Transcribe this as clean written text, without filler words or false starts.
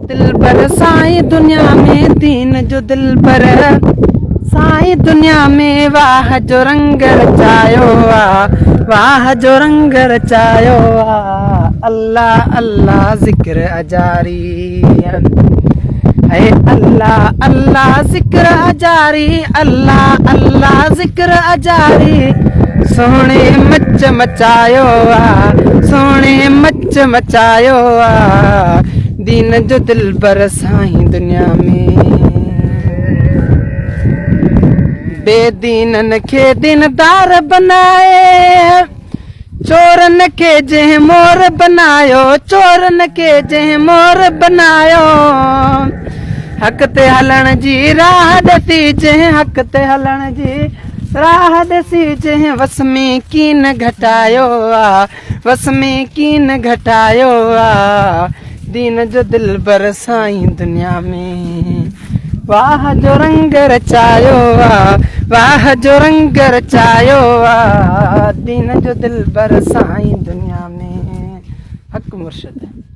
दिल पर साईं दुनिया में दीन जो दिल पर साईं दुनिया में वाह जो रंग रचायो वाह जो रंग रचायो अल्लाह अल्लाह जिक्र अजारी है अल्लाह अल्लाह जिक्र अजारी अल्लाह अल्लाह जिक्र अजारी सोने मच मचायो सोने मच मचायो दीन जो दिल पर साईं दुनिया में बेदीनन खे दीनदार बनाए चोरन खे जंहिं मोर बनायो चोरन खे जंहिं मोर बनायो हक़ ते हलण जी राह ॾसी जंहिं हक़ ते हलण जी राह ॾसी जंहिं वस में कीन घटायो वस में कीन घटायो दीन जो दिल बर साईं दुनिया में वाह जो रंग रचायो वाह जो रंग रचायो दीन जो दिल बर साईं दुनिया में हक़ मुर्शिद